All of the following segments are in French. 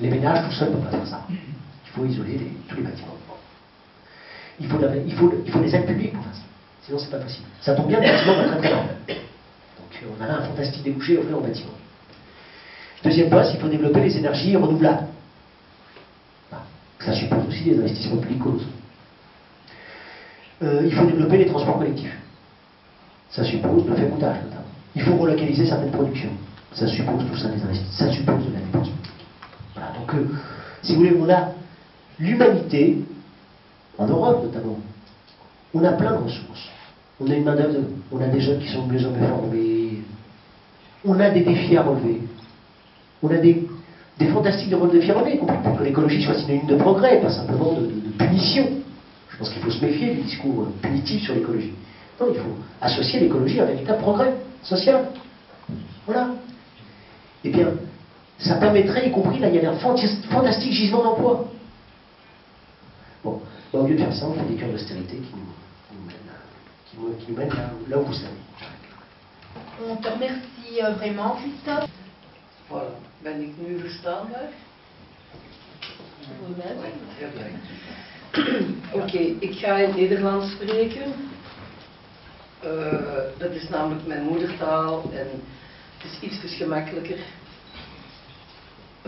Les ménages tout seuls ne peuvent pas faire ça. Il faut isoler tous les bâtiments. Il faut les aides publiques pour faire ça. Sinon, c'est pas possible. Ça tombe bien, le bâtiment va très très loin. Donc, on a là un fantastique débouché offert au bâtiment. Deuxième poste, il faut développer les énergies renouvelables. Ça suppose aussi des investissements publics colossaux. Il faut développer les transports collectifs. Ça suppose le fait-montage, notamment. Il faut relocaliser certaines productions. Ça suppose tout ça des investissements. Ça suppose de la dépense publique. Voilà, donc, si vous voulez, on a l'humanité, en Europe notamment, on a plein de ressources. On a une main-d'œuvre, on a des jeunes qui sont de mieux en mieux formés, on a des défis à relever, on a des fantastiques défis à relever, y compris pour que l'écologie soit synonyme de progrès, pas simplement de punition. Je pense qu'il faut se méfier du discours punitif sur l'écologie. Non, il faut associer l'écologie à un véritable progrès social. Voilà. Eh bien, ça permettrait, y compris, là, il y a un fantastique gisement d'emploi. Bon, au lieu de faire ça, on fait des cures d'austérité qui nous mènent là où vous savez. On te remercie vraiment, Christophe. Voilà, ben ik nu verstaanbaar? Voor mij wel. Oké, ik ga in het Nederlands spreken. Dat is namelijk mijn moedertaal en het is iets gemakkelijker.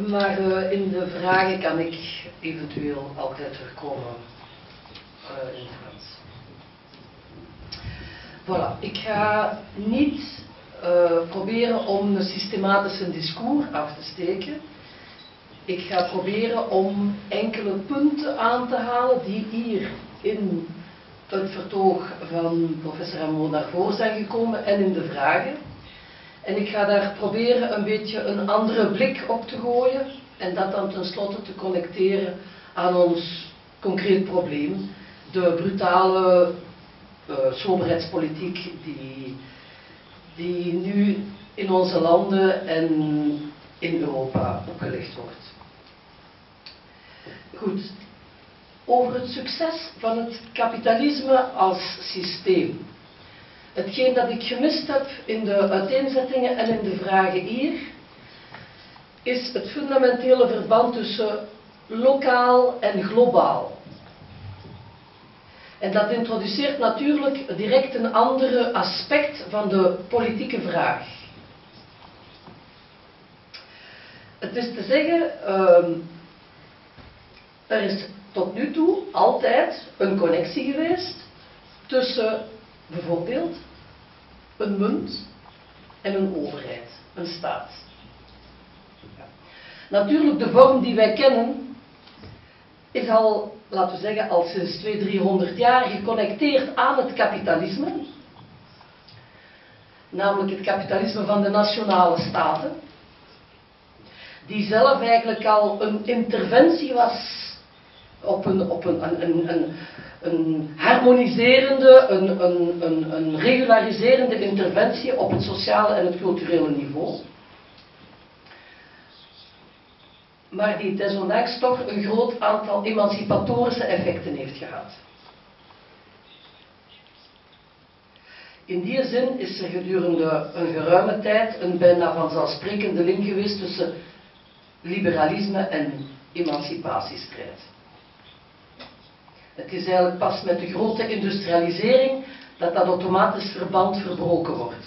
Maar in de vragen kan ik eventueel altijd terugkomen in het Frans. Voilà, ik ga niet proberen om een systematisch discours af te steken. Ik ga proberen om enkele punten aan te halen die hier in het vertoog van professor Rameau naar voren zijn gekomen en in de vragen. En ik ga daar proberen een beetje een andere blik op te gooien en dat dan tenslotte te connecteren aan ons concreet probleem. De brutale soberheidspolitiek die nu in onze landen en in Europa opgelegd wordt. Goed, over het succes van het kapitalisme als systeem. Hetgeen dat ik gemist heb in de uiteenzettingen en in de vragen hier, is het fundamentele verband tussen lokaal en globaal. En dat introduceert natuurlijk direct een ander aspect van de politieke vraag. Het is te zeggen, er is tot nu toe altijd een connectie geweest tussen bijvoorbeeld een munt en een overheid, een staat. Natuurlijk, de vorm die wij kennen is al, laten we zeggen, al sinds 200-300 jaar geconnecteerd aan het kapitalisme. Namelijk het kapitalisme van de nationale staten. Die zelf eigenlijk al een interventie was op een harmoniserende, een regulariserende interventie op het sociale en het culturele niveau. Maar die desondanks toch een groot aantal emancipatorische effecten heeft gehad. In die zin is er gedurende een geruime tijd een bijna vanzelfsprekende link geweest tussen liberalisme en emancipatiestrijd. Het is eigenlijk pas met de grote industrialisering dat automatisch verband verbroken wordt.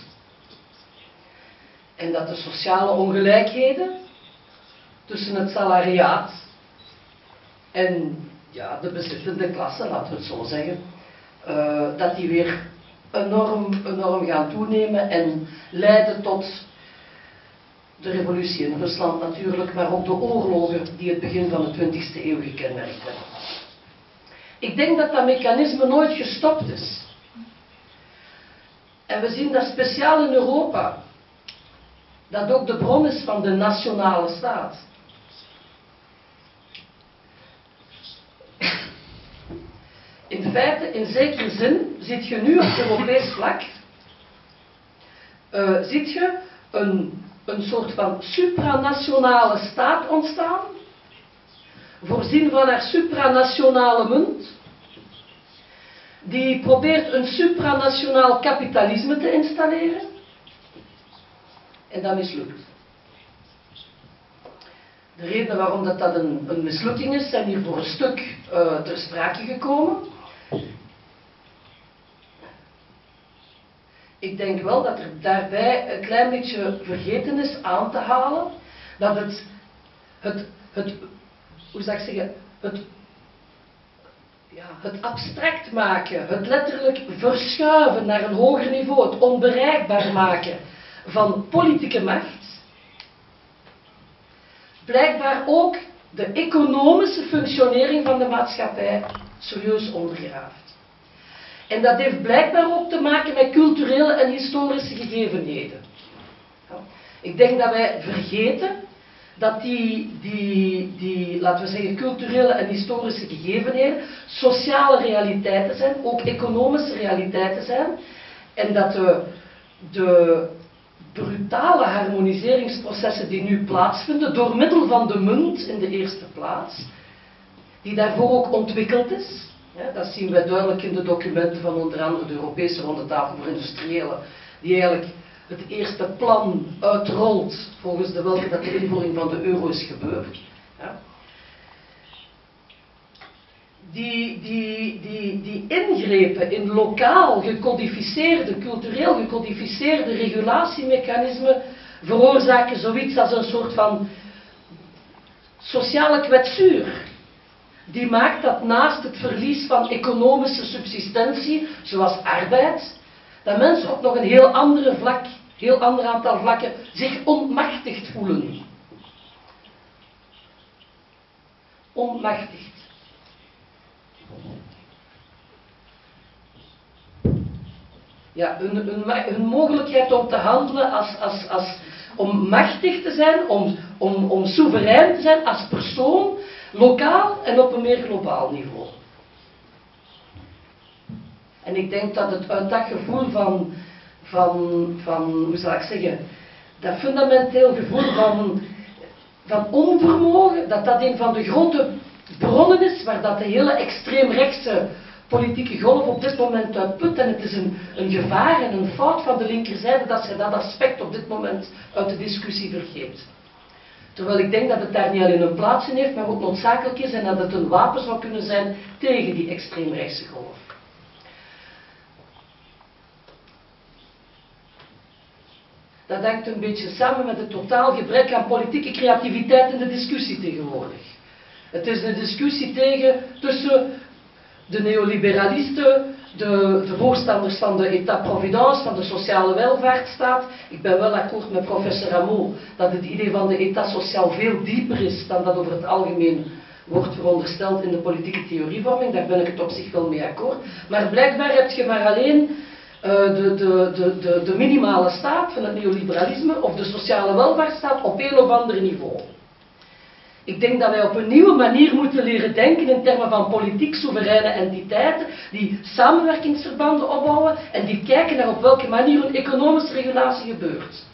En dat de sociale ongelijkheden tussen het salariaat en ja, de bezittende klasse, laten we het zo zeggen, dat die weer enorm gaan toenemen en leiden tot de revolutie in Rusland natuurlijk, maar ook de oorlogen die het begin van de 20e eeuw gekenmerkt hebben. Ik denk dat dat mechanisme nooit gestopt is. En we zien dat speciaal in Europa, dat ook de bron is van de nationale staat. In feite, in zekere zin, ziet je nu op Europees vlak, ziet je een soort van supranationale staat ontstaan, voorzien van haar supranationale munt, die probeert een supranationaal kapitalisme te installeren, en dat mislukt. De redenen waarom dat een mislukking is, zijn hier voor een stuk ter sprake gekomen. Ik denk wel dat er daarbij een klein beetje vergeten is aan te halen dat hoe zou ik zeggen, het abstract maken, het letterlijk verschuiven naar een hoger niveau, het onbereikbaar maken van politieke macht, blijkbaar ook de economische functionering van de maatschappij serieus ondergraaft. En dat heeft blijkbaar ook te maken met culturele en historische gegevenheden. Ik denk dat wij vergeten dat die, laten we zeggen, culturele en historische gegevenheden sociale realiteiten zijn, ook economische realiteiten zijn. En dat de brutale harmoniseringsprocessen die nu plaatsvinden, door middel van de munt in de eerste plaats, die daarvoor ook ontwikkeld is. Dat zien wij duidelijk in de documenten van onder andere de Europese Rondetafel voor Industriëlen, die eigenlijk het eerste plan uitrolt volgens de welke dat de invoering van de euro is gebeurd. Ja. Die ingrepen in lokaal gecodificeerde, cultureel gecodificeerde regulatiemechanismen veroorzaken zoiets als een soort van sociale kwetsuur. Die maakt dat naast het verlies van economische subsistentie, zoals arbeid, dat mensen op nog een heel ander aantal vlakken zich ontmachtigd voelen. Ontmachtigd. Ja, hun mogelijkheid om te handelen om machtig te zijn, om soeverein te zijn als persoon, lokaal en op een meer globaal niveau. En ik denk dat het uit dat gevoel van hoe zal ik zeggen, dat fundamenteel gevoel van onvermogen, dat een van de grote bronnen is waar dat de hele extreemrechtse politieke golf op dit moment uitput. En het is een gevaar en een fout van de linkerzijde dat zij dat aspect op dit moment uit de discussie vergeet. Terwijl ik denk dat het daar niet alleen een plaats in heeft, maar ook noodzakelijk is en dat het een wapen zou kunnen zijn tegen die extreemrechtse golf. Dat hangt een beetje samen met het totaal gebrek aan politieke creativiteit in de discussie tegenwoordig. Het is een discussie tussen de neoliberalisten, de voorstanders van de État-providence, van de sociale welvaartsstaat. Ik ben wel akkoord met professor Rameau dat het idee van de État sociaal veel dieper is dan dat over het algemeen wordt verondersteld in de politieke theorievorming. Daar ben ik het op zich wel mee akkoord. Maar blijkbaar heb je maar alleen de minimale staat van het neoliberalisme of de sociale welvaartsstaat op een of ander niveau. Ik denk dat wij op een nieuwe manier moeten leren denken in termen van politiek soevereine entiteiten die samenwerkingsverbanden opbouwen en die kijken naar op welke manier een economische regulatie gebeurt.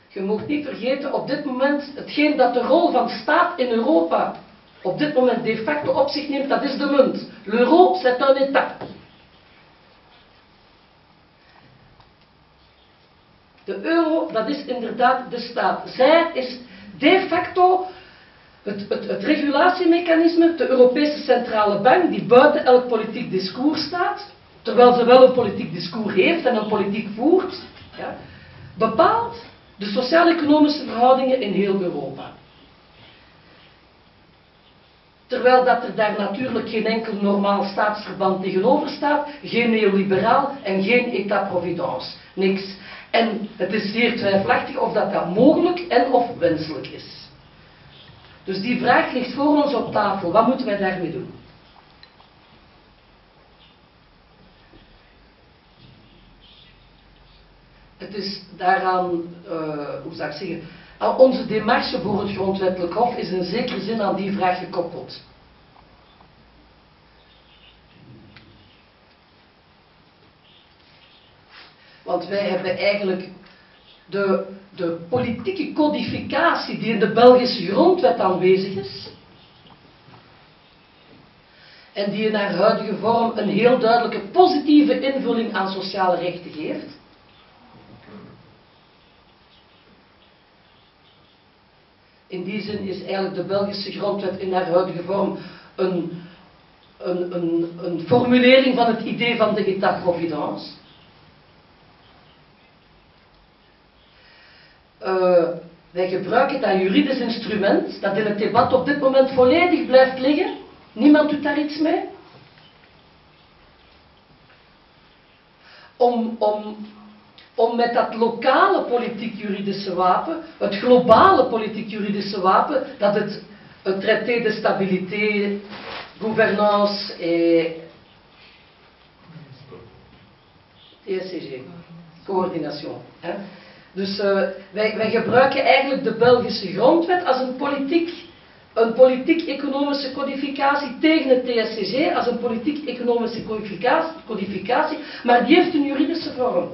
Je moet niet vergeten op dit moment hetgeen dat de rol van staat in Europa op dit moment de facto op zich neemt, dat is de munt. L'euro, c'est un état. De euro, dat is inderdaad de staat. Zij is de facto het regulatiemechanisme, de Europese Centrale Bank, die buiten elk politiek discours staat, terwijl ze wel een politiek discours heeft en een politiek voert, ja, bepaalt de sociaal-economische verhoudingen in heel Europa. Terwijl dat er daar natuurlijk geen enkel normaal staatsverband tegenover staat, geen neoliberaal en geen état-providence. Niks. En het is zeer twijfelachtig of dat mogelijk en of wenselijk is. Dus die vraag ligt voor ons op tafel. Wat moeten wij daarmee doen? Het is daaraan, hoe zou ik zeggen, aan onze démarche voor het grondwettelijk hof is in zekere zin aan die vraag gekoppeld. Want wij hebben eigenlijk de politieke codificatie die in de Belgische grondwet aanwezig is en die in haar huidige vorm een heel duidelijke positieve invulling aan sociale rechten geeft. In die zin is eigenlijk de Belgische grondwet in haar huidige vorm een formulering van het idee van de état-providence. Wij gebruiken dat juridisch instrument dat in het debat op dit moment volledig blijft liggen. Niemand doet daar iets mee. Om met dat lokale politiek-juridische wapen, het globale politiek-juridische wapen, dat het traité de stabilité, gouvernance et TSCG, coördination. Hè? Dus wij gebruiken eigenlijk de Belgische grondwet als een politiek-economische codificatie tegen het TSCG, als een politiek-economische codificatie, maar die heeft een juridische vorm.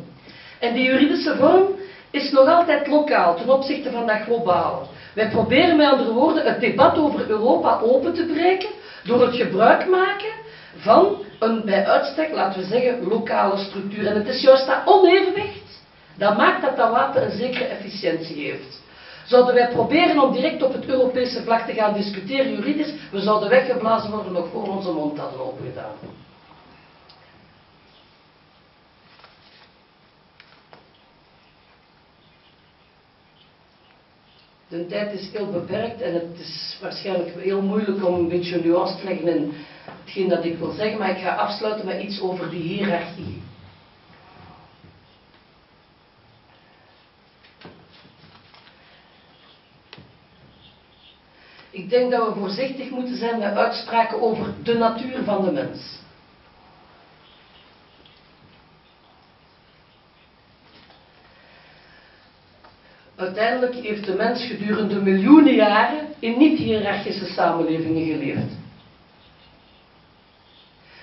En die juridische vorm is nog altijd lokaal ten opzichte van dat globale. Wij proberen met andere woorden het debat over Europa open te breken door het gebruik maken van een bij uitstek, laten we zeggen, lokale structuur. En het is juist dat onevenwicht dat maakt dat dat wapen een zekere efficiëntie heeft. Zouden wij proberen om direct op het Europese vlak te gaan discussiëren juridisch, we zouden weggeblazen worden nog voor onze mond hadden opengedaan. De tijd is heel beperkt en het is waarschijnlijk heel moeilijk om een beetje nuance te leggen in hetgeen dat ik wil zeggen, maar ik ga afsluiten met iets over die hiërarchie. Ik denk dat we voorzichtig moeten zijn met uitspraken over de natuur van de mens. Uiteindelijk heeft de mens gedurende miljoenen jaren in niet-hiërarchische samenlevingen geleefd.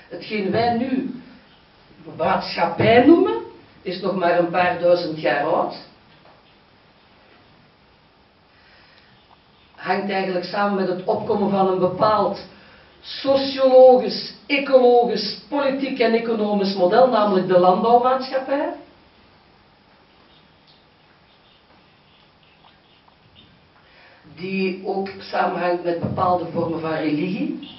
Hetgeen wij nu maatschappij noemen, is nog maar een paar duizend jaar oud. Hangt eigenlijk samen met het opkomen van een bepaald sociologisch, ecologisch, politiek en economisch model, namelijk de landbouwmaatschappij. Die ook samenhangt met bepaalde vormen van religie.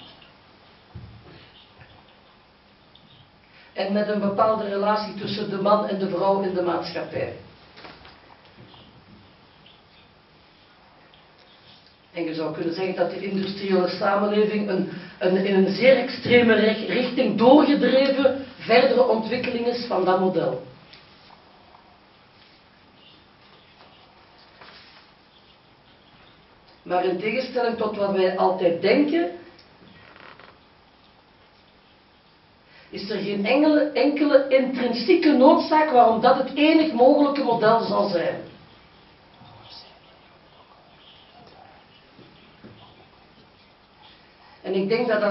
En met een bepaalde relatie tussen de man en de vrouw in de maatschappij. En je zou kunnen zeggen dat de industriële samenleving in een zeer extreme richting doorgedreven verdere ontwikkeling is van dat model. Maar in tegenstelling tot wat wij altijd denken, is er geen enkele intrinsieke noodzaak waarom dat het enig mogelijke model zal zijn. En ik denk dat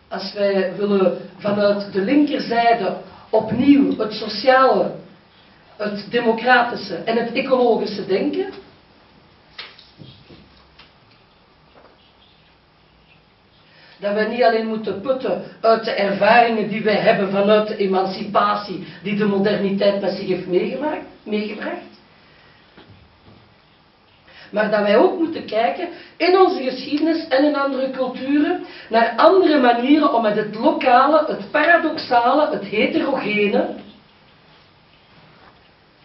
als wij willen vanuit de linkerzijde opnieuw het sociale, het democratische en het ecologische denken, dat wij niet alleen moeten putten uit de ervaringen die wij hebben vanuit de emancipatie die de moderniteit met zich heeft meegebracht, maar dat wij ook moeten kijken in onze geschiedenis en in andere culturen naar andere manieren om met het lokale, het paradoxale, het heterogene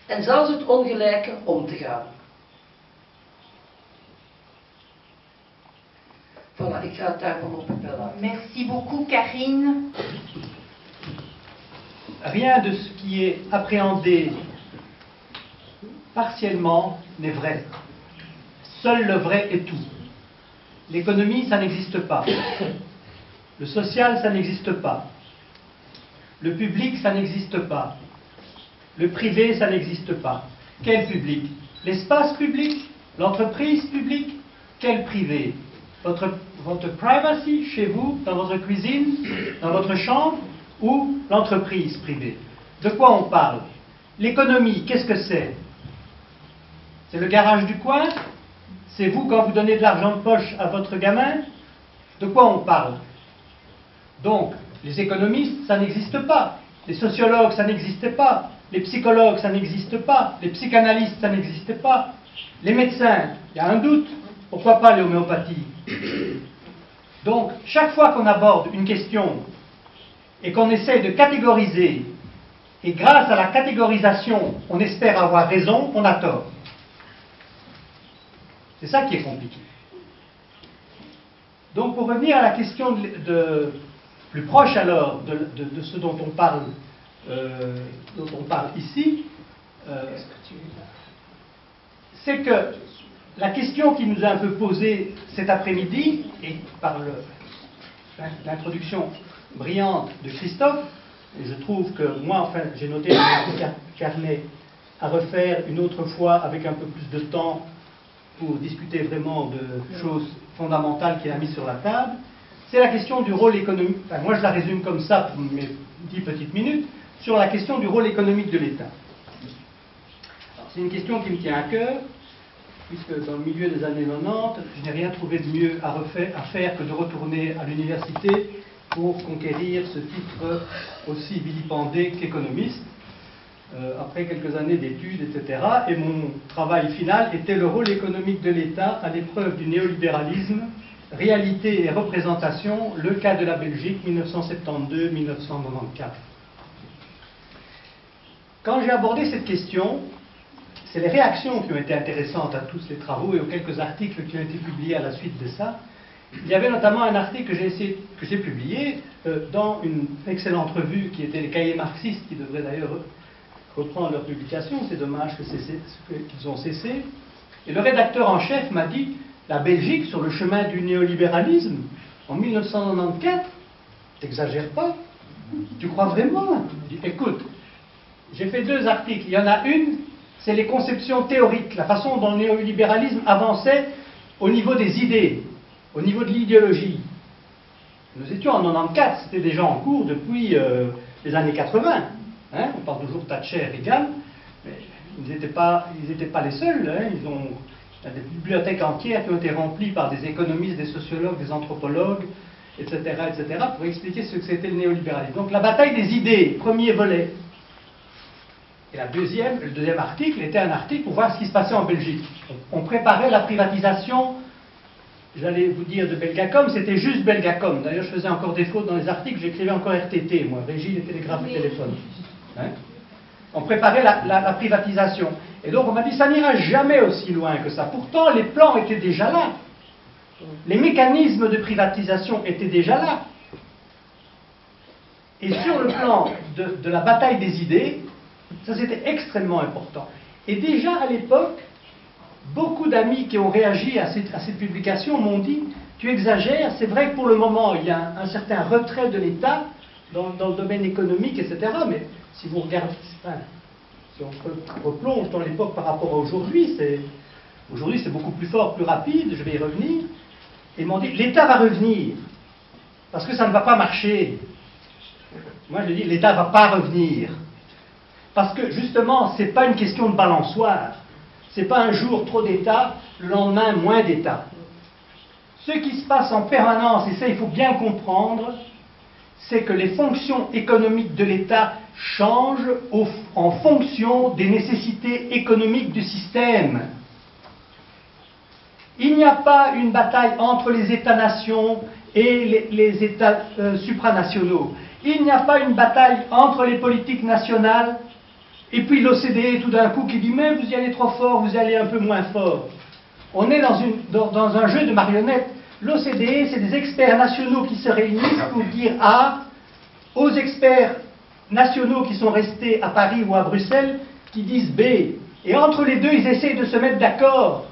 en zelfs het ongelijke om te gaan. Voilà, ik ga het daarvan op bellen. Merci beaucoup, Karine. Rien de ce qui est appréhendé partiellement n'est vrai. Seul le vrai est tout. L'économie, ça n'existe pas. Le social, ça n'existe pas. Le public, ça n'existe pas. Le privé, ça n'existe pas. Quel public? L'espace public? L'entreprise publique? Quel privé? Votre privacy chez vous, dans votre cuisine, dans votre chambre, ou l'entreprise privée? De quoi on parle? L'économie, qu'est-ce que c'est? C'est le garage du coin? C'est vous quand vous donnez de l'argent de poche à votre gamin? De quoi on parle? Donc, les économistes, ça n'existe pas. Les sociologues, ça n'existe pas. Les psychologues, ça n'existe pas. Les psychanalystes, ça n'existe pas. Les médecins, il y a un doute. pourquoi pas l'homéopathie? Donc, chaque fois qu'on aborde une question et qu'on essaie de catégoriser, et grâce à la catégorisation, on espère avoir raison, on a tort. C'est ça qui est compliqué. Donc, pour revenir à la question plus proche alors de ce dont on parle ici, c'est que la question qui nous a un peu posée cet après-midi, et par l'introduction brillante de Christophe, et je trouve que moi, enfin, j'ai noté un carnet à refaire une autre fois avec un peu plus de temps pour discuter vraiment de choses fondamentales qu'il a mises sur la table, c'est la question du rôle économique. Enfin, moi, je la résume comme ça pour mes 10 petites minutes, sur la question du rôle économique de l'État. C'est une question qui me tient à cœur, puisque dans le milieu des années 90, je n'ai rien trouvé de mieux à faire que de retourner à l'université pour conquérir ce titre aussi vilipendé qu'économiste, après quelques années d'études, etc. Et mon travail final était le rôle économique de l'État à l'épreuve du néolibéralisme, réalité et représentation, le cas de la Belgique, 1972-1994. Quand j'ai abordé cette question, c'est les réactions qui ont été intéressantes à tous ces travaux et aux quelques articles qui ont été publiés à la suite de ça. Il y avait notamment un article que j'ai publié dans une excellente revue qui était les Cahiers marxistes, qui devraient d'ailleurs reprendre leur publication. C'est dommage qu'ils ont cessé. Et le rédacteur en chef m'a dit: la Belgique sur le chemin du néolibéralisme en 1994, t'exagères pas? Tu crois vraiment? Je dis: écoute, j'ai fait 2 articles. Il y en a une, c'est les conceptions théoriques, la façon dont le néolibéralisme avançait au niveau des idées, au niveau de l'idéologie. Nous étions en 94, c'était déjà en cours depuis les années 80. Hein, on parle toujours Thatcher, Reagan, mais ils n'étaient pas les seuls. Hein, il y a des bibliothèques entières qui ont été remplies par des économistes, des sociologues, des anthropologues, etc., pour expliquer ce que c'était le néolibéralisme. Donc la bataille des idées, premier volet. Et le deuxième article était un article pour voir ce qui se passait en Belgique. On préparait la privatisation, j'allais vous dire de Belgacom, c'était juste Belgacom. D'ailleurs, je faisais encore des fautes dans les articles, j'écrivais encore RTT, moi, Régie des télégraphes et téléphones. Hein? On préparait la privatisation. Et donc on m'a dit: ça n'ira jamais aussi loin que ça. Pourtant, les plans étaient déjà là. Les mécanismes de privatisation étaient déjà là. Et sur le plan de la bataille des idées, ça c'était extrêmement important. Et déjà à l'époque, beaucoup d'amis qui ont réagi à cette publication m'ont dit: tu exagères, c'est vrai que pour le moment il y a un certain retrait de l'État dans le domaine économique, etc. Mais si vous regardez, si on replonge dans l'époque par rapport à aujourd'hui, c'est beaucoup plus fort, plus rapide, je vais y revenir. Et ils m'ont dit: l'État va revenir, parce que ça ne va pas marcher. Moi je dis: l'État ne va pas revenir. Parce que justement, ce n'est pas une question de balançoire. Ce n'est pas un jour trop d'État, le lendemain moins d'État. Ce qui se passe en permanence, et ça il faut bien comprendre, c'est que les fonctions économiques de l'État changent en fonction des nécessités économiques du système. Il n'y a pas une bataille entre les États-nations et les États supranationaux. Il n'y a pas une bataille entre les politiques nationales et puis l'OCDE tout d'un coup qui dit: mais vous y allez trop fort, vous y allez un peu moins fort. On est dans un jeu de marionnettes. L'OCDE, c'est des experts nationaux qui se réunissent pour dire A aux experts nationaux qui sont restés à Paris ou à Bruxelles qui disent B. Et entre les deux, ils essayent de se mettre d'accord.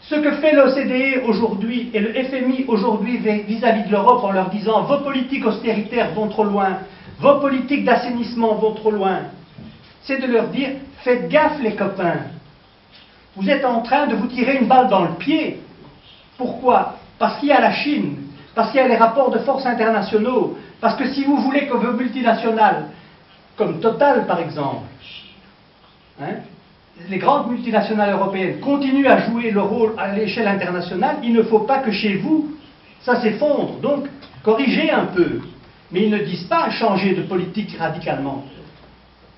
Ce que fait l'OCDE aujourd'hui et le FMI aujourd'hui vis-à-vis de l'Europe en leur disant: vos politiques austéritaires vont trop loin, vos politiques d'assainissement vont trop loin, c'est de leur dire: faites gaffe les copains, vous êtes en train de vous tirer une balle dans le pied. Pourquoi? Parce qu'il y a la Chine, parce qu'il y a les rapports de force internationaux, parce que si vous voulez que vos multinationales, comme Total par exemple, hein, les grandes multinationales européennes continuent à jouer le rôle à l'échelle internationale, il ne faut pas que chez vous, ça s'effondre. Donc, corrigez un peu. Mais ils ne disent pas changer de politique radicalement.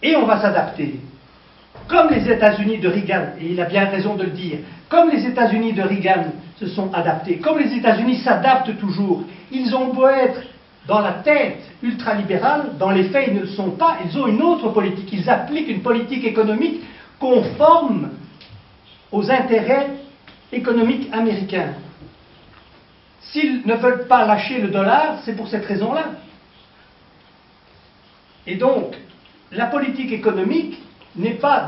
Et on va s'adapter. Comme les États-Unis de Reagan, et il a bien raison de le dire, comme les États-Unis de Reagan se sont adaptés. Comme les États-Unis s'adaptent toujours, ils ont beau être dans la tête ultralibérale, dans les faits ils ne le sont pas, ils ont une autre politique, ils appliquent une politique économique conforme aux intérêts économiques américains. S'ils ne veulent pas lâcher le dollar, c'est pour cette raison-là. Et donc, la politique économique n'est pas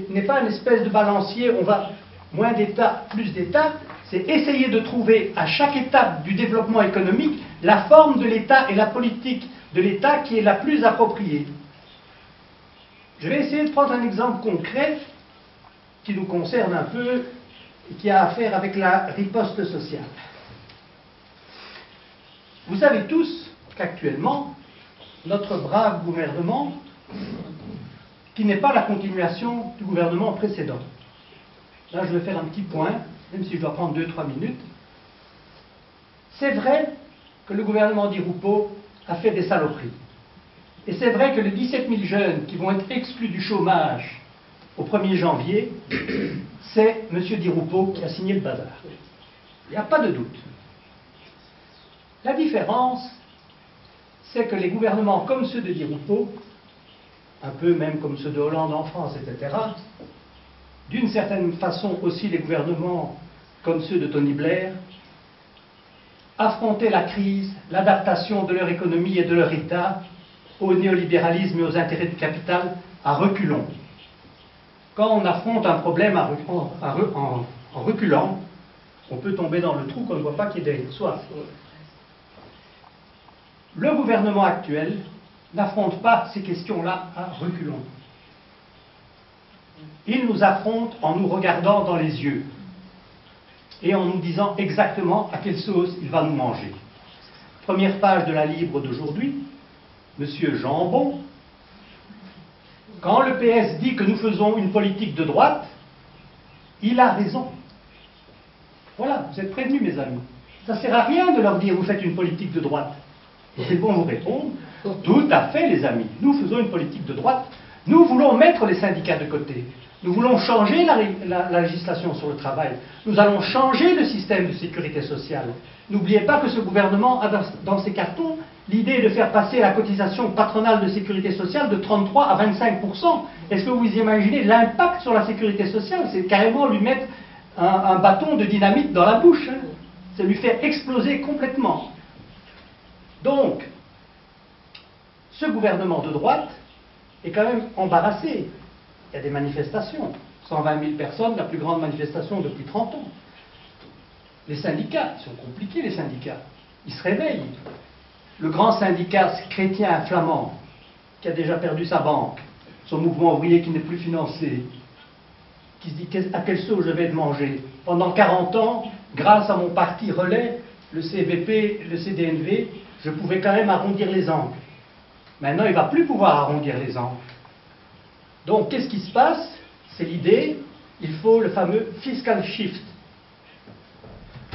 une espèce de balancier, on va moins d'État, plus d'État, c'est essayer de trouver à chaque étape du développement économique la forme de l'État et la politique de l'État qui est la plus appropriée. Je vais essayer de prendre un exemple concret qui nous concerne un peu et qui a affaire avec la riposte sociale. Vous savez tous qu'actuellement, notre brave gouvernement, qui n'est pas la continuation du gouvernement précédent. Là, je vais faire un petit point, même si je dois prendre 2-3 minutes. C'est vrai que le gouvernement Di Rupo a fait des saloperies. Et c'est vrai que les 17 000 jeunes qui vont être exclus du chômage au 1er janvier, c'est M. Di Rupo qui a signé le bazar. Il n'y a pas de doute. La différence, c'est que les gouvernements comme ceux de Di Rupo, un peu même comme ceux de Hollande en France, etc., d'une certaine façon aussi les gouvernements comme ceux de Tony Blair, affrontaient la crise, l'adaptation de leur économie et de leur État au néolibéralisme et aux intérêts du capital à reculons. Quand on affronte un problème en reculant, on peut tomber dans le trou qu'on ne voit pas qui est derrière soi. Le gouvernement actuel n'affronte pas ces questions-là à reculons. Il nous affronte en nous regardant dans les yeux et en nous disant exactement à quelle sauce il va nous manger. Première page de la Libre d'aujourd'hui, Monsieur Jambon, quand le PS dit que nous faisons une politique de droite, il a raison. Voilà, vous êtes prévenus mes amis. Ça ne sert à rien de leur dire vous faites une politique de droite. Ils vont vous répondre, tout à fait les amis, nous faisons une politique de droite, nous voulons mettre les syndicats de côté, nous voulons changer la législation sur le travail, nous allons changer le système de sécurité sociale. N'oubliez pas que ce gouvernement a dans ses cartons l'idée de faire passer la cotisation patronale de sécurité sociale de 33 à 25%. Est-ce que vous imaginez l'impact sur la sécurité sociale? C'est carrément lui mettre un bâton de dynamite dans la bouche, hein. C'est lui faire exploser complètement. Donc, ce gouvernement de droite est quand même embarrassé. Il y a des manifestations, 120 000 personnes, la plus grande manifestation depuis 30 ans. Les syndicats, ils sont compliqués les syndicats, ils se réveillent. Le grand syndicat chrétien flamand, qui a déjà perdu sa banque, son mouvement ouvrier qui n'est plus financé, qui se dit à quelle sauce je vais être mangé. Pendant 40 ans, grâce à mon parti relais, le CVP, le CDNV, je pouvais quand même arrondir les angles. Maintenant, il ne va plus pouvoir arrondir les angles. Donc, qu'est-ce qui se passe? C'est l'idée, il faut le fameux fiscal shift.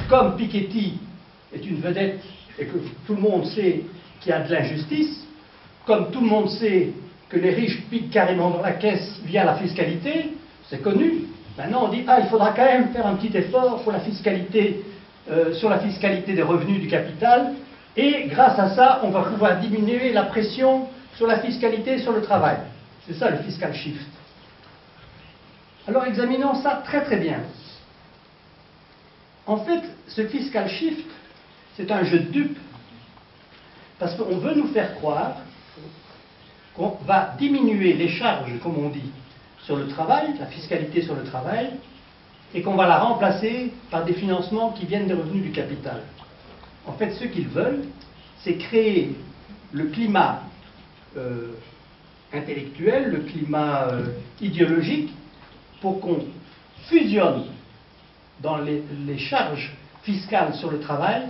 Comme Piketty est une vedette et que tout le monde sait qu'il y a de l'injustice, comme tout le monde sait que les riches piquent carrément dans la caisse via la fiscalité, c'est connu. Maintenant, on dit, il faudra quand même faire un petit effort pour la fiscalité, sur la fiscalité des revenus du capital, et grâce à ça, on va pouvoir diminuer la pression sur la fiscalité sur le travail. C'est ça le fiscal shift. Alors examinons ça très très bien. En fait, ce fiscal shift, c'est un jeu de dupes, parce qu'on veut nous faire croire qu'on va diminuer les charges, comme on dit, sur le travail, la fiscalité sur le travail, et qu'on va la remplacer par des financements qui viennent des revenus du capital. En fait, ce qu'ils veulent, c'est créer le climat intellectuel, le climat idéologique, pour qu'on fusionne dans les charges fiscales sur le travail,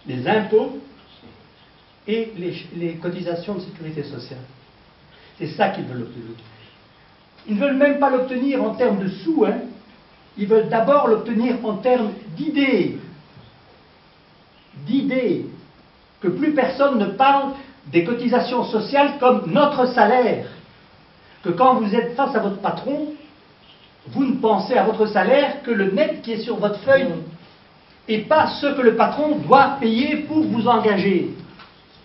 les impôts et les cotisations de sécurité sociale. C'est ça qu'ils veulent obtenir. Ils ne veulent même pas l'obtenir en termes de sous, hein. Ils veulent d'abord l'obtenir en termes d'idées. D'idées. Que plus personne ne parle des cotisations sociales comme notre salaire. Que quand vous êtes face à votre patron, vous ne pensez à votre salaire que le net qui est sur votre feuille et pas ce que le patron doit payer pour vous engager.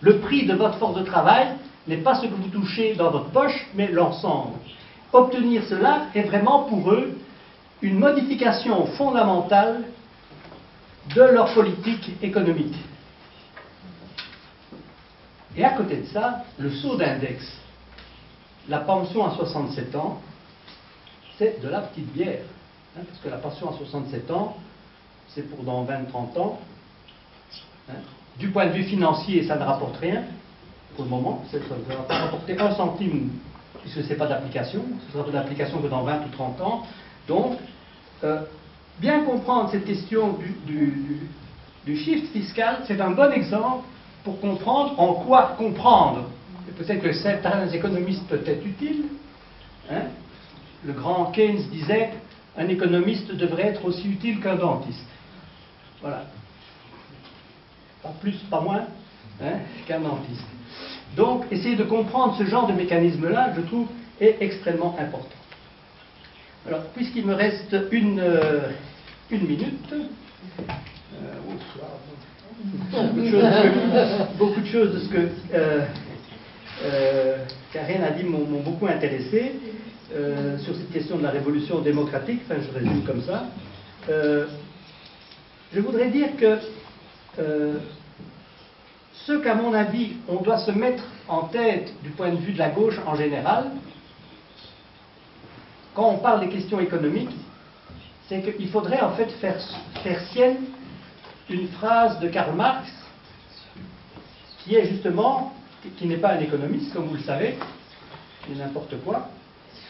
Le prix de votre force de travail n'est pas ce que vous touchez dans votre poche, mais l'ensemble. Obtenir cela est vraiment pour eux une modification fondamentale de leur politique économique. Et à côté de ça, le saut d'index, la pension à 67 ans, c'est de la petite bière. Hein, parce que la pension à 67 ans, c'est pour dans 20-30 ans. Hein. Du point de vue financier, ça ne rapporte rien. Pour le moment, ça ne va pas rapporter un centime, puisque ce n'est pas d'application. Ce sera pas d'application que dans 20 ou 30 ans. Donc, bien comprendre cette question du shift fiscal, c'est un bon exemple pour comprendre en quoi comprendre. Et peut-être que certains économistes peuvent être utiles. Hein. Le grand Keynes disait un économiste devrait être aussi utile qu'un dentiste. Voilà. Pas plus, pas moins, hein, qu'un dentiste. Donc, essayer de comprendre ce genre de mécanisme-là, je trouve, est extrêmement important. Alors, puisqu'il me reste une minute, beaucoup de choses de ce que Karen a dit m'ont beaucoup intéressé sur cette question de la révolution démocratique. Enfin, je résume comme ça. Je voudrais dire que ce qu'à mon avis on doit se mettre en tête du point de vue de la gauche en général, quand on parle des questions économiques, c'est qu'il faudrait en fait faire sienne une phrase de Karl Marx qui est justement, qui n'est pas un économiste comme vous le savez, qui est n'importe quoi.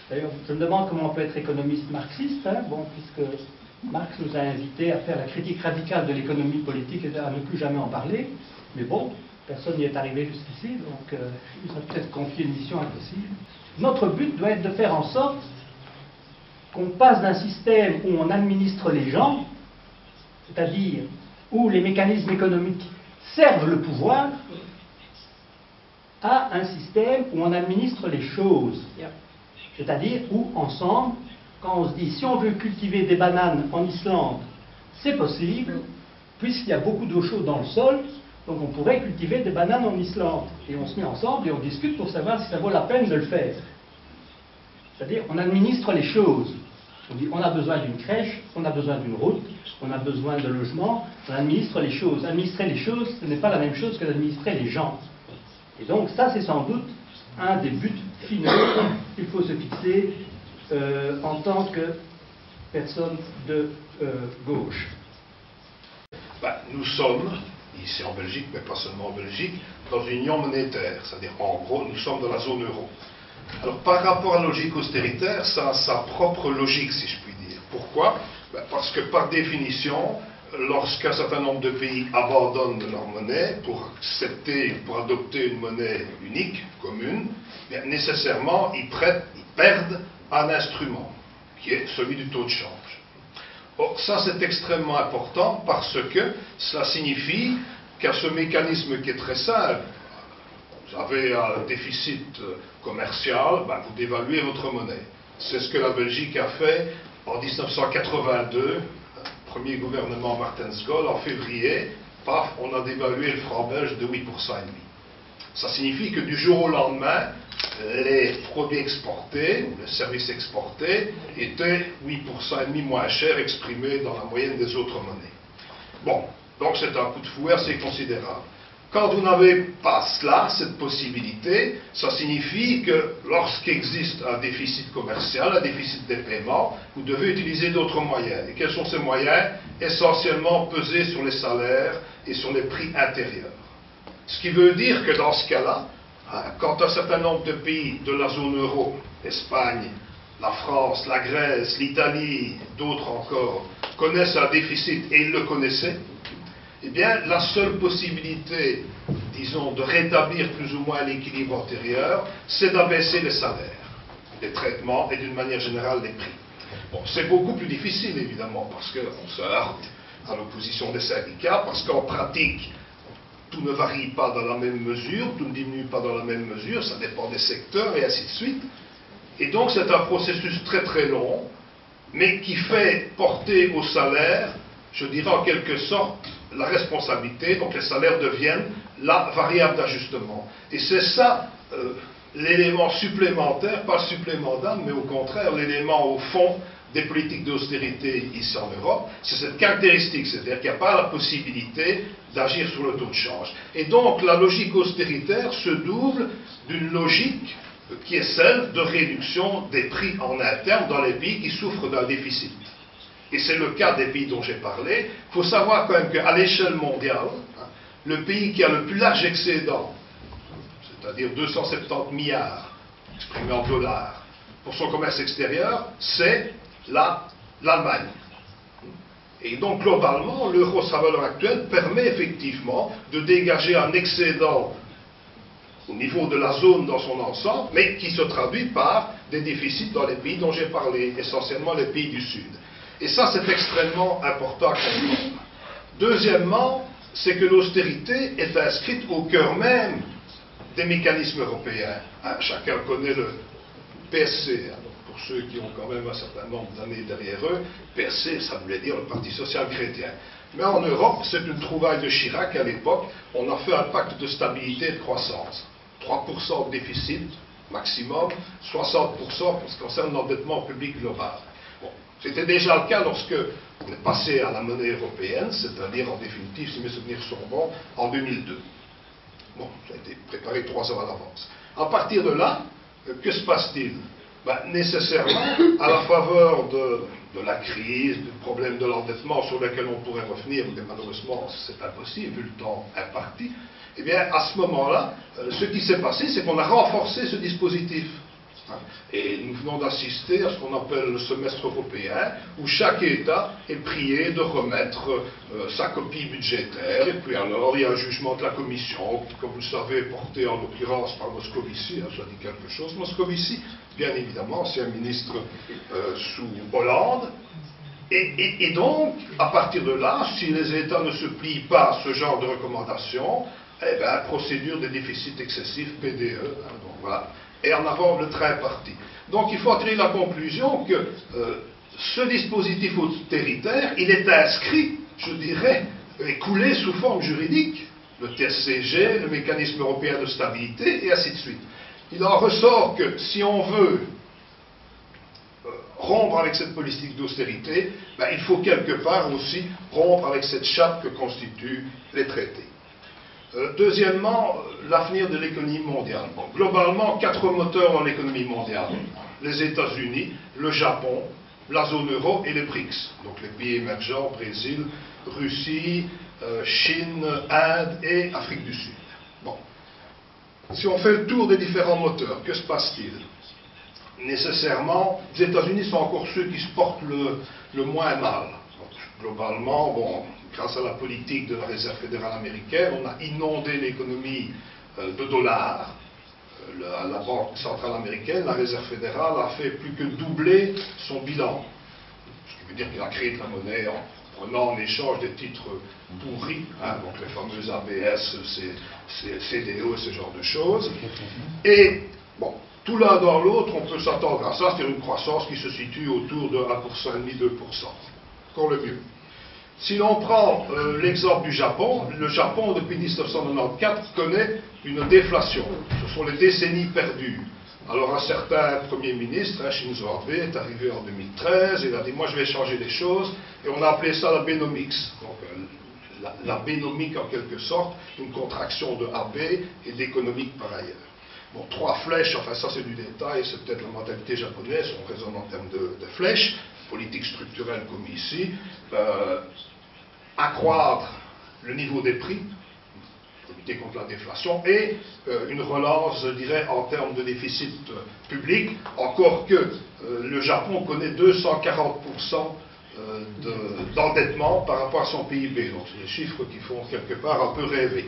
D'ailleurs, je me demande comment on peut être économiste marxiste, hein, bon, puisque Marx nous a invités à faire la critique radicale de l'économie politique et à ne plus jamais en parler, mais bon, personne n'y est arrivé jusqu'ici, donc il nous a peut-être confié une mission impossible. Notre but doit être de faire en sorte qu'on passe d'un système où on administre les gens, c'est-à-dire où les mécanismes économiques servent le pouvoir, à un système où on administre les choses. C'est-à-dire où, ensemble, quand on se dit si on veut cultiver des bananes en Islande, c'est possible, puisqu'il y a beaucoup d'eau chaude dans le sol, donc on pourrait cultiver des bananes en Islande. Et on se met ensemble et on discute pour savoir si ça vaut la peine de le faire. C'est-à-dire, on administre les choses. On dit, on a besoin d'une crèche, on a besoin d'une route, on a besoin de logement, on administre les choses. Administrer les choses, ce n'est pas la même chose que d'administrer les gens. Et donc, ça, c'est sans doute un des buts finaux qu'il faut se fixer en tant que personne de gauche. Nous sommes, ici en Belgique, mais pas seulement en Belgique, dans une union monétaire. C'est-à-dire, en gros, nous sommes dans la zone euro. Alors, par rapport à la logique austéritaire, ça a sa propre logique, si je puis dire. Pourquoi? Parce que, par définition, lorsqu'un certain nombre de pays abandonnent leur monnaie pour adopter une monnaie unique, commune, bien, nécessairement, ils perdent un instrument, qui est celui du taux de change. Or, ça, c'est extrêmement important parce que cela signifie qu'à ce mécanisme qui est très simple, vous avez un déficit commercial, vous dévaluez votre monnaie. C'est ce que la Belgique a fait en 1982, premier gouvernement Martin Schol, en février, paf, on a dévalué le franc belge de 8,5%. Ça signifie que du jour au lendemain, les produits exportés, ou les services exportés, étaient 8,5% moins chers, exprimés dans la moyenne des autres monnaies. Bon, donc c'est un coup de fouet assez considérable. Quand vous n'avez pas cela, cette possibilité, ça signifie que lorsqu'existe un déficit commercial, un déficit des paiements, vous devez utiliser d'autres moyens. Et quels sont ces moyens? Essentiellement peser sur les salaires et sur les prix intérieurs. Ce qui veut dire que dans ce cas-là, quand un certain nombre de pays de la zone euro, l'Espagne, la France, la Grèce, l'Italie, d'autres encore, connaissent un déficit, et ils le connaissaient, eh bien, la seule possibilité, disons, de rétablir plus ou moins l'équilibre antérieur, c'est d'abaisser les salaires, les traitements et d'une manière générale les prix. Bon, c'est beaucoup plus difficile, évidemment, parce qu'on se heurte à l'opposition des syndicats, parce qu'en pratique, tout ne varie pas dans la même mesure, tout ne diminue pas dans la même mesure, ça dépend des secteurs et ainsi de suite. Et donc, c'est un processus très très long, mais qui fait porter au salaire je dirais en quelque sorte, la responsabilité, donc les salaires deviennent la variable d'ajustement. Et c'est ça l'élément supplémentaire, pas le supplément d'âme, mais au contraire l'élément au fond des politiques d'austérité ici en Europe, c'est cette caractéristique, c'est-à-dire qu'il n'y a pas la possibilité d'agir sur le taux de change. Et donc la logique austéritaire se double d'une logique qui est celle de réduction des prix en interne dans les pays qui souffrent d'un déficit. Et c'est le cas des pays dont j'ai parlé. Il faut savoir quand même qu'à l'échelle mondiale, le pays qui a le plus large excédent, c'est-à-dire 270 milliards, exprimé en dollars, pour son commerce extérieur, c'est l'Allemagne. Et donc, globalement, l'euro, sa valeur actuelle, permet effectivement de dégager un excédent au niveau de la zone dans son ensemble, mais qui se traduit par des déficits dans les pays dont j'ai parlé, essentiellement les pays du Sud. Et ça, c'est extrêmement important à comprendre. Deuxièmement, c'est que l'austérité est inscrite au cœur même des mécanismes européens. Chacun connaît le PSC, pour ceux qui ont quand même un certain nombre d'années derrière eux, PSC, ça voulait dire le Parti social chrétien. Mais en Europe, c'est une trouvaille de Chirac à l'époque, on a fait un pacte de stabilité et de croissance. 3% de déficit maximum, 60% pour ce qui concerne l'endettement public global. Bon, c'était déjà le cas lorsque on est passé à la monnaie européenne, c'est-à-dire en définitive, si mes souvenirs sont bons, en 2002. Bon, ça a été préparé 3 ans à l'avance. À partir de là, que se passe-t-il? Nécessairement, à la faveur de la crise, du problème de l'endettement sur lequel on pourrait revenir, mais malheureusement c'est impossible vu le temps imparti, eh bien à ce moment-là, ce qui s'est passé, c'est qu'on a renforcé ce dispositif. Et nous venons d'assister à ce qu'on appelle le semestre européen, où chaque État est prié de remettre sa copie budgétaire, et puis alors il y a un jugement de la Commission, qui, comme vous le savez, est porté en l'occurrence par Moscovici, ça dit quelque chose. Moscovici, bien évidemment, ancien ministre sous Hollande, et donc, à partir de là, si les États ne se plient pas à ce genre de recommandations, eh bien, procédure des déficits excessifs, PDE, donc voilà. Et en avant le train parti. Donc il faut en tirer la conclusion que ce dispositif austéritaire, il est inscrit, je dirais, et coulé sous forme juridique, le TSCG, le mécanisme européen de stabilité, et ainsi de suite. Il en ressort que si on veut rompre avec cette politique d'austérité, ben, il faut quelque part aussi rompre avec cette chape que constituent les traités. Deuxièmement, l'avenir de l'économie mondiale. Bon, globalement, 4 moteurs dans l'économie mondiale. Les États-Unis, le Japon, la zone euro et les BRICS. Donc les pays émergents, Brésil, Russie, Chine, Inde et Afrique du Sud. Bon. Si on fait le tour des différents moteurs, que se passe-t-il? Nécessairement, les États-Unis sont encore ceux qui se portent le moins mal. Donc, globalement, bon, grâce à la politique de la Réserve fédérale américaine, on a inondé l'économie de dollars. La Banque centrale américaine, la Réserve fédérale, a fait plus que doubler son bilan. Ce qui veut dire qu'il a créé de la monnaie en prenant en échange des titres pourris, donc les fameux ABS, CDO et ce genre de choses. Et, bon, tout l'un dans l'autre, on peut s'attendre à ça, c'est une croissance qui se situe autour de 1,5%, 2%. Encore le mieux. Si l'on prend l'exemple du Japon, le Japon, depuis 1994, connaît une déflation. Ce sont les décennies perdues. Alors un certain Premier ministre, Shinzo Abe, est arrivé en 2013, et il a dit « moi je vais changer les choses », et on a appelé ça la Benomics. Donc la Benomic en quelque sorte, une contraction de AB et d'économique par ailleurs. Bon, 3 flèches, enfin ça c'est du détail, c'est peut-être la mentalité japonaise, on raisonne en termes de flèches, politique structurelle comme ici, accroître le niveau des prix, lutter contre la déflation, et une relance, je dirais, en termes de déficit public, encore que le Japon connaît 240% d'endettement par rapport à son PIB. Donc c'est des chiffres qui font quelque part un peu rêver.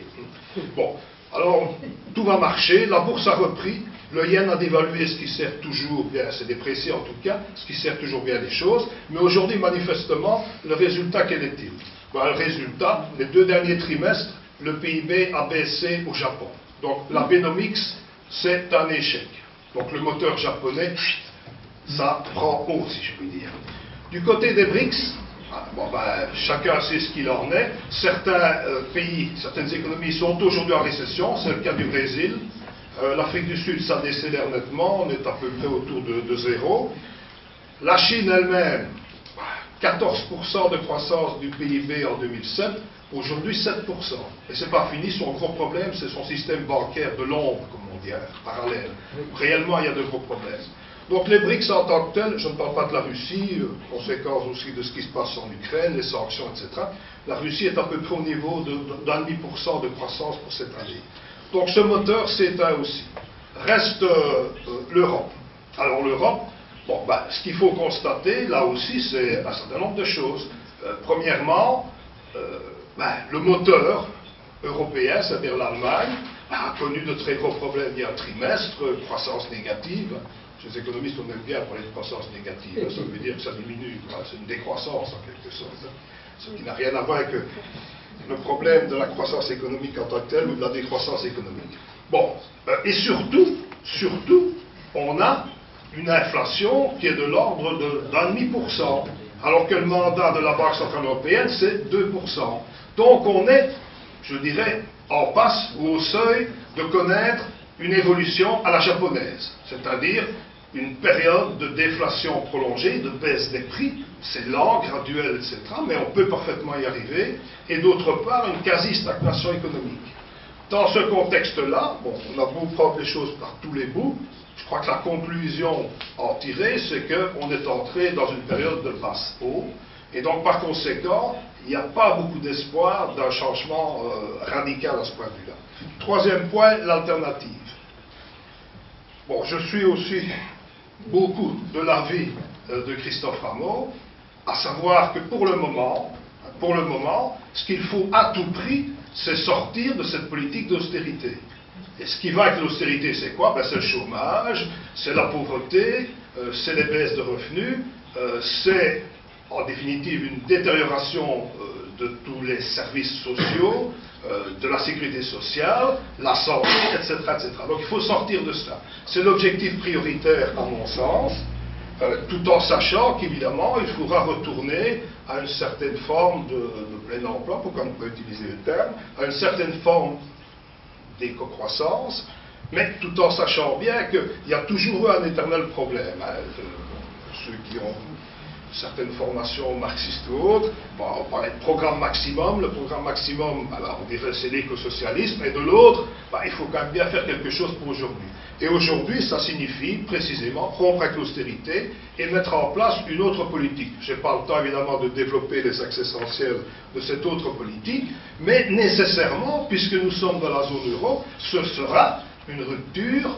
Bon, alors tout va marcher, la bourse a repris, le yen a dévalué, ce qui sert toujours bien, c'est déprécié en tout cas, ce qui sert toujours bien les choses, mais aujourd'hui manifestement, le résultat quel est-il? Ben, le résultat, les 2 derniers trimestres, le PIB a baissé au Japon. Donc la Benomics, c'est un échec. Donc le moteur japonais, ça prend haut, si je puis dire. Du côté des BRICS, Chacun sait ce qu'il en est. Certains pays, certaines économies sont aujourd'hui en récession, c'est le cas du Brésil. L'Afrique du Sud, ça décélère nettement, on est à peu près autour de zéro. La Chine elle-même, 14% de croissance du PIB en 2007, aujourd'hui 7%. Et c'est pas fini, son gros problème, c'est son système bancaire de l'ombre, comme on dit, parallèle. Réellement, il y a de gros problèmes. Donc les BRICS en tant que tels, je ne parle pas de la Russie, conséquence aussi de ce qui se passe en Ukraine, les sanctions, etc. La Russie est à peu près au niveau d'1,5% de croissance pour cette année. Donc ce moteur s'éteint aussi. Reste l'Europe. Alors l'Europe, ce qu'il faut constater, là aussi, c'est un certain nombre de choses. Premièrement, le moteur européen, c'est-à-dire l'Allemagne, a connu de très gros problèmes il y a un trimestre, croissance négative. Chez les économistes, on aime bien parler de croissance négative, ça veut dire que ça diminue, c'est une décroissance en quelque sorte, ce qui n'a rien à voir avec le problème de la croissance économique en tant que telle ou de la décroissance économique. Et surtout, on a une inflation qui est de l'ordre d'1,5%, alors que le mandat de la Banque Centrale Européenne, c'est 2%. Donc on est, je dirais, en passe ou au seuil de connaître une évolution à la japonaise, c'est-à-dire une période de déflation prolongée, de baisse des prix, c'est lent, graduel, etc., mais on peut parfaitement y arriver, et d'autre part, une quasi-stagnation économique. Dans ce contexte-là, on a beau prendre les choses par tous les bouts, je crois que la conclusion à en tirer, c'est qu'on est entré dans une période de basse-eau, et donc par conséquent, il n'y a pas beaucoup d'espoir d'un changement radical à ce point de vue-là. Troisième point, l'alternative. Je suis aussi beaucoup de l'avis de Christophe Rameau, à savoir que pour le moment, ce qu'il faut à tout prix, c'est sortir de cette politique d'austérité. Et ce qui va avec l'austérité, c'est quoi? C'est le chômage, c'est la pauvreté, c'est les baisses de revenus, c'est en définitive une détérioration de tous les services sociaux, de la sécurité sociale, la santé, etc., etc. Donc il faut sortir de cela. C'est l'objectif prioritaire à mon sens, tout en sachant qu'évidemment il faudra retourner à une certaine forme de plein emploi, pourquoi ne pas utiliser le terme, à une certaine forme d'éco-croissance, mais tout en sachant bien qu'il y a toujours eu un éternel problème. Ceux qui ont certaines formations marxistes ou autres, on parlait de programme maximum. Le programme maximum, on dirait c'est l'éco-socialisme, et de l'autre, il faut quand même bien faire quelque chose pour aujourd'hui. Et aujourd'hui, ça signifie précisément rompre avec l'austérité et mettre en place une autre politique. Je n'ai pas le temps évidemment de développer les axes essentiels de cette autre politique, mais nécessairement, puisque nous sommes dans la zone euro, ce sera une rupture,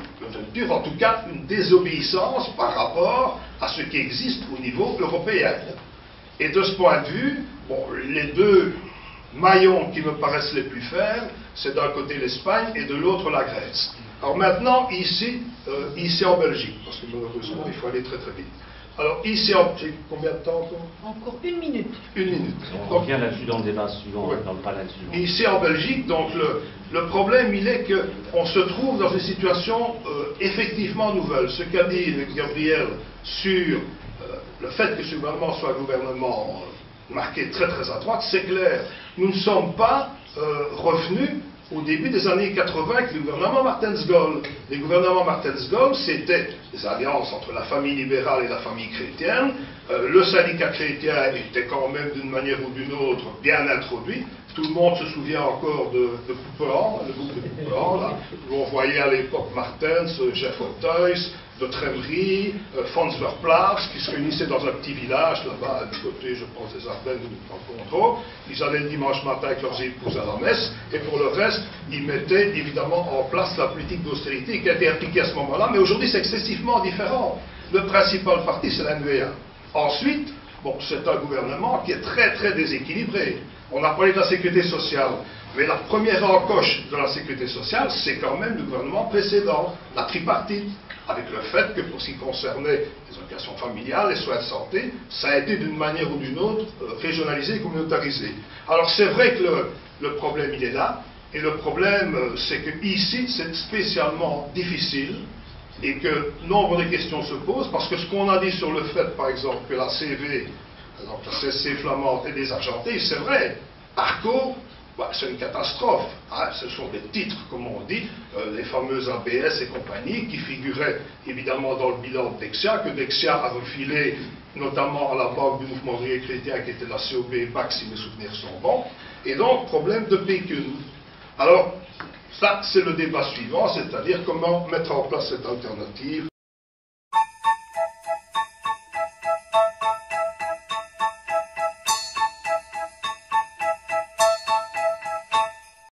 en tout cas une désobéissance par rapport à ce qui existe au niveau européen. Et de ce point de vue, les deux maillons qui me paraissent les plus faibles, c'est d'un côté l'Espagne et de l'autre la Grèce. Alors maintenant, ici en Belgique, parce que malheureusement, il faut aller très très vite. Alors ici, j'ai combien de temps Encore 1 minute. 1 minute. On revient là-dessus dans le débat suivant, dans le panel suivant. Ici en Belgique, donc le problème, il est qu'on se trouve dans une situation effectivement nouvelle. Ce qu'a dit Gabriel sur le fait que ce gouvernement soit un gouvernement marqué très très à droite, c'est clair. Nous ne sommes pas revenus au début des années 80 avec le gouvernement Martens-Goll. Les gouvernements Martens-Goll, c'était des alliances entre la famille libérale et la famille chrétienne. Le syndicat chrétien était quand même d'une manière ou d'une autre bien introduit. Tout le monde se souvient encore de Pouperan, le groupe de Pouperan, là, où on voyait à l'époque Martens, Jeff Othuis, de Trémery, Fons Verplaats, qui se réunissaient dans un petit village, là-bas, du côté, je pense, des Ardennes ou du Condro. Ils allaient le dimanche matin avec leurs épouses à la messe, et pour le reste, ils mettaient évidemment en place la politique d'austérité qui a été appliquée à ce moment-là, mais aujourd'hui c'est excessivement différent. Le principal parti, c'est l'NVA. Ensuite, c'est un gouvernement qui est très très déséquilibré. On a parlé de la sécurité sociale, mais la première encoche de la sécurité sociale, c'est quand même le gouvernement précédent, la tripartite, avec le fait que pour ce qui concernait les allocations familiales, les soins de santé, ça a été d'une manière ou d'une autre régionalisé et communautarisé. Alors c'est vrai que le problème il est là, et le problème c'est que ici c'est spécialement difficile, et que nombre de questions se posent, parce que ce qu'on a dit sur le fait, par exemple, que la CV Donc la CSC flamande et les Argentines, c'est vrai. Arco, bah, c'est une catastrophe. Hein. Ce sont des titres, comme on dit, les fameuses ABS et compagnie, qui figuraient évidemment dans le bilan de Dexia, que Dexia a refilé notamment à la banque du mouvement ouvrier chrétien, qui était la COB BAC, si mes souvenirs sont bons. Et donc, problème de pécule. Alors, ça, c'est le débat suivant, c'est-à-dire comment mettre en place cette alternative.